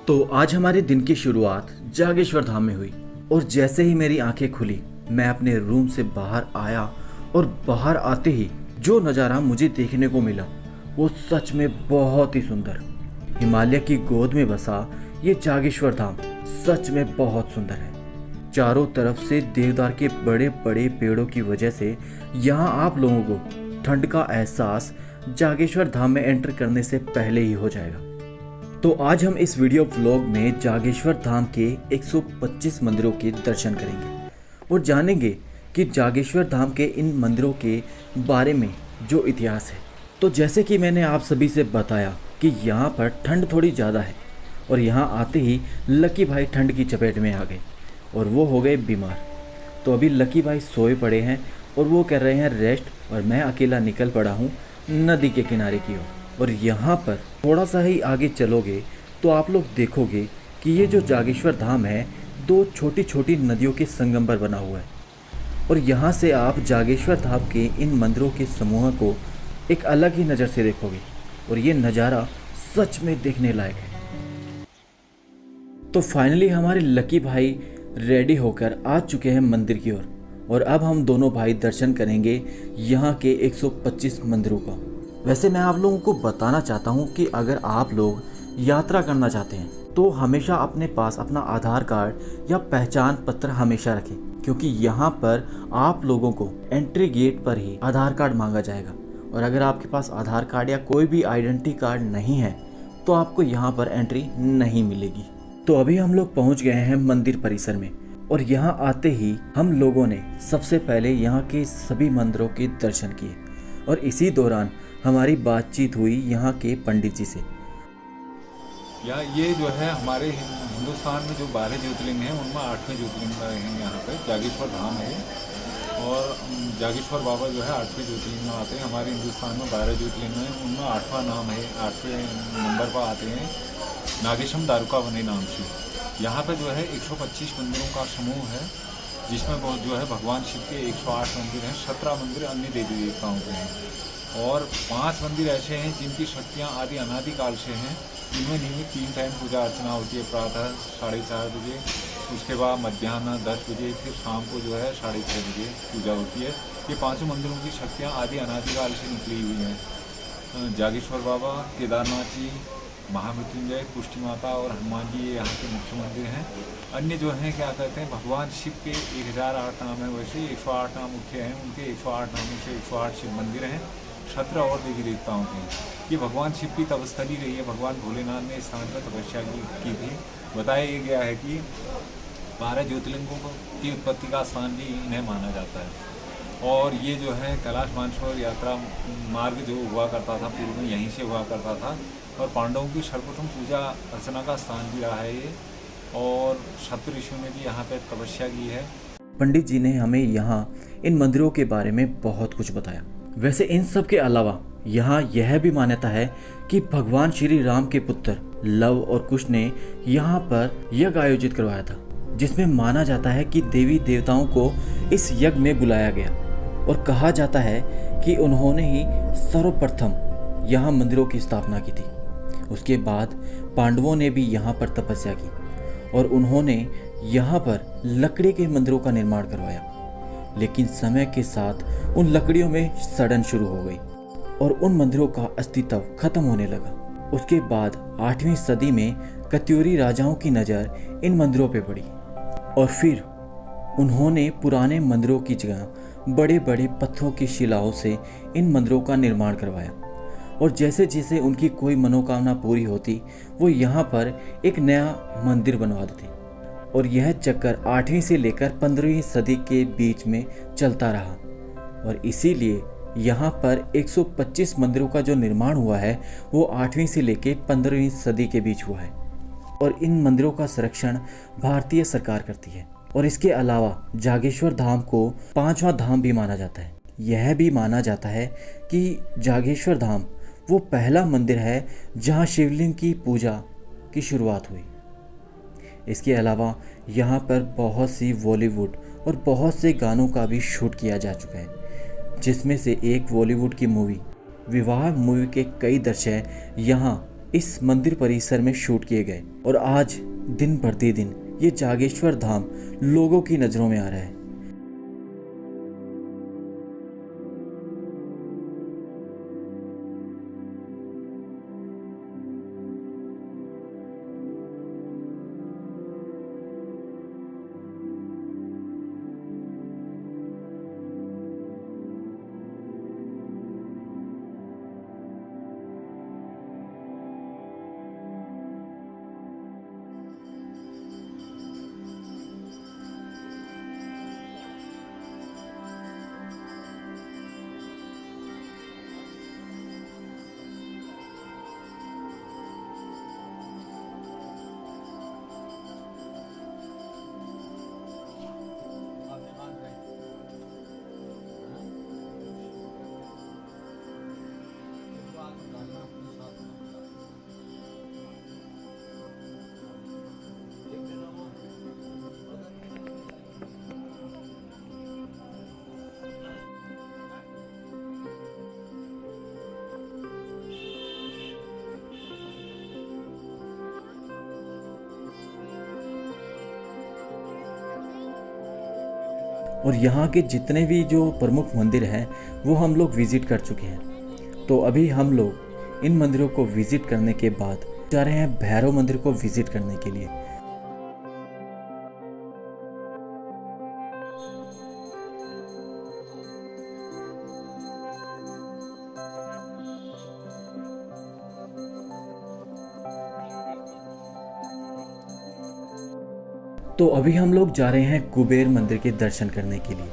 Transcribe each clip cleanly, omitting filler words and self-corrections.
तो आज हमारे दिन की शुरुआत जागेश्वर धाम में हुई और जैसे ही मेरी आंखें खुली मैं अपने रूम से बाहर आया और बाहर आते ही जो नज़ारा मुझे देखने को मिला वो सच में बहुत ही सुंदर। हिमालय की गोद में बसा ये जागेश्वर धाम सच में बहुत सुंदर है। चारों तरफ से देवदार के बड़े बड़े पेड़ों की वजह से यहाँ आप लोगों को ठंड का एहसास जागेश्वर धाम में एंटर करने से पहले ही हो जाएगा। तो आज हम इस वीडियो व्लॉग में जागेश्वर धाम के 125 मंदिरों के दर्शन करेंगे और जानेंगे कि जागेश्वर धाम के इन मंदिरों के बारे में जो इतिहास है। तो जैसे कि मैंने आप सभी से बताया कि यहाँ पर ठंड थोड़ी ज़्यादा है और यहाँ आते ही लकी भाई ठंड की चपेट में आ गए और वो हो गए बीमार। तो अभी लकी भाई सोए पड़े हैं और वो कर रहे हैं रेस्ट और मैं अकेला निकल पड़ा हूँ नदी के किनारे की ओर। और यहाँ पर थोड़ा सा ही आगे चलोगे तो आप लोग देखोगे कि ये जो जागेश्वर धाम है दो छोटी छोटी नदियों के संगम पर बना हुआ है और यहाँ से आप जागेश्वर धाम के इन मंदिरों के समूह को एक अलग ही नज़र से देखोगे और ये नज़ारा सच में देखने लायक है। तो फाइनली हमारे लकी भाई रेडी होकर आ चुके हैं मंदिर की ओर और अब हम दोनों भाई दर्शन करेंगे यहाँ के 125 मंदिरों का। वैसे मैं आप लोगों को बताना चाहता हूँ कि अगर आप लोग यात्रा करना चाहते हैं तो हमेशा अपने पास अपना आधार कार्ड या पहचान पत्र हमेशा रखें, क्योंकि यहाँ पर आप लोगों को एंट्री गेट पर ही आधार कार्ड मांगा जाएगा और अगर आपके पास आधार कार्ड या कोई भी आइडेंटिटी कार्ड नहीं है तो आपको यहाँ पर एंट्री नहीं मिलेगी। तो अभी हम लोग पहुँच गए हैं मंदिर परिसर में और यहाँ आते ही हम लोगों ने सबसे पहले यहाँ के सभी मंदिरों के दर्शन किए और इसी दौरान हमारी बातचीत हुई यहाँ के पंडित जी से। ये जो है हमारे हिंदुस्तान में जो 12 ज्योतिर्लिंग हैं उनमें 8वें ज्योतिर्लिंग हैं। यहाँ पे जागेश्वर धाम है और जागेश्वर बाबा जो है 8वें ज्योतिर्लिंग में आते हैं। हमारे हिंदुस्तान में 12 ज्योतिर्लिंग हैं, उनमें 8वां नाम है, 8वें नंबर पर आते हैं नागेशम दारुकावनी नाम से। यहाँ पे जो है 125 मंदिरों का समूह है जिसमें जो है भगवान शिव के 108 मंदिर हैं, 17 मंदिर अन्य देवी देवताओं के हैं और 5 मंदिर ऐसे हैं जिनकी शक्तियाँ आदि अनादिकाल से हैं। इनमें नियमित 3 टाइम पूजा अर्चना होती है, प्रातः 4:30 बजे, उसके बाद मध्याह्न 10 बजे, फिर शाम को जो है 6:30 बजे पूजा होती है। ये 5 मंदिरों की शक्तियाँ आदि अनादिकाल से निकली हुई हैं। जागेश्वर बाबा, केदारनाथ जी, महामृत्युंजय, पुष्टि माता और हनुमान जी ये यहाँ के मुख्य मंदिर हैं। अन्य जो हैं क्या कहते हैं भगवान शिव के 1008 नाम है, वैसे 108 नाम मुख्य हैं, उनके 108 नामों से 108 शिव मंदिर हैं, 17 और देवी देवताओं के हैं। ये भगवान शिव की तपस्थली रही है, भगवान भोलेनाथ ने इस स्थान पर तपस्या की थी। बताया गया है कि 12 ज्योतिर्लिंगों की उत्पत्ति का स्थान भी इन्हें माना जाता है और ये जो है कैलाश मानसरोवर यात्रा मार्ग जो हुआ करता था पूर्व में यहीं से हुआ करता था और पांडवों की सर्वप्रथम पूजा अर्चना का स्थान भी रहा है ये और सप्त ऋषियों ने भी यहाँ पर तपस्या की है। पंडित जी ने हमें यहाँ इन मंदिरों के बारे में बहुत कुछ बताया। वैसे इन सब के अलावा यहाँ यह भी मान्यता है कि भगवान श्री राम के पुत्र लव और कुश ने यहाँ पर यज्ञ आयोजित करवाया था, जिसमें माना जाता है कि देवी देवताओं को इस यज्ञ में बुलाया गया और कहा जाता है कि उन्होंने ही सर्वप्रथम यहाँ मंदिरों की स्थापना की थी। उसके बाद पांडवों ने भी यहाँ पर तपस्या की और उन्होंने यहाँ पर लकड़ी के मंदिरों का निर्माण करवाया, लेकिन समय के साथ उन लकड़ियों में सड़न शुरू हो गई और उन मंदिरों का अस्तित्व खत्म होने लगा। उसके बाद 8वीं सदी में कत्यूरी राजाओं की नज़र इन मंदिरों पे पड़ी और फिर उन्होंने पुराने मंदिरों की जगह बड़े बड़े पत्थरों की शिलाओं से इन मंदिरों का निर्माण करवाया और जैसे जैसे उनकी कोई मनोकामना पूरी होती वो यहाँ पर एक नया मंदिर बनवा देते और यह चक्कर 8वीं से लेकर 15वीं सदी के बीच में चलता रहा और इसीलिए यहाँ पर 125 मंदिरों का जो निर्माण हुआ है वो 8वीं से लेकर 15वीं सदी के बीच हुआ है और इन मंदिरों का संरक्षण भारतीय सरकार करती है। और इसके अलावा जागेश्वर धाम को 5वां धाम भी माना जाता है। यह भी माना जाता है कि जागेश्वर धाम वो पहला मंदिर है जहाँ शिवलिंग की पूजा की शुरुआत हुई। इसके अलावा यहाँ पर बहुत सी बॉलीवुड और बहुत से गानों का भी शूट किया जा चुका है, जिसमें से एक बॉलीवुड की मूवी विवाह मूवी के कई दृश्य यहाँ इस मंदिर परिसर में शूट किए गए और आज दिन प्रतिदिन ये जागेश्वर धाम लोगों की नज़रों में आ रहा है। और यहाँ के जितने भी जो प्रमुख मंदिर हैं वो हम लोग विज़िट कर चुके हैं। तो अभी हम लोग इन मंदिरों को विज़िट करने के बाद जा रहे हैं भैरव मंदिर को विज़िट करने के लिए। तो अभी हम लोग जा रहे हैं कुबेर मंदिर के दर्शन करने के लिए।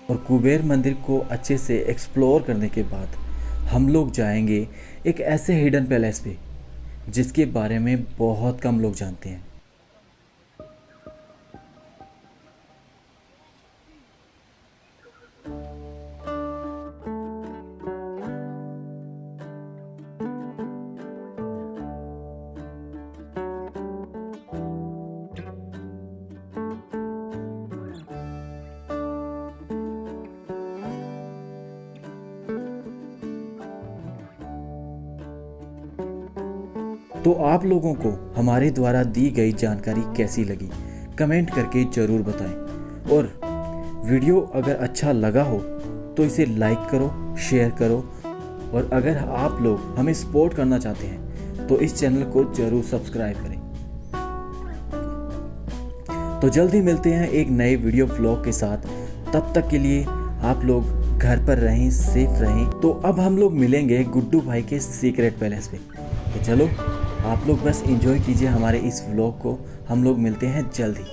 और कुबेर मंदिर को अच्छे से एक्सप्लोर करने के बाद हम लोग जाएंगे एक ऐसे हिडन पैलेस पे जिसके बारे में बहुत कम लोग जानते हैं। तो आप लोगों को हमारे द्वारा दी गई जानकारी कैसी लगी कमेंट करके ज़रूर बताएं। और वीडियो अगर अच्छा लगा हो तो इसे लाइक करो, शेयर करो। और अगर आप लोग हमें सपोर्ट करना चाहते हैं तो इस चैनल को ज़रूर सब्सक्राइब करें। तो जल्दी मिलते हैं एक नए वीडियो व्लॉग के साथ। तब तक के लिए आप लोग घर पर रहें, सेफ रहें। तो अब हम लोग मिलेंगे गुड्डू भाई के सीक्रेट पैलेस पे। तो चलो आप लोग बस एंजॉय कीजिए हमारे इस व्लॉग को। हम लोग मिलते हैं जल्दी।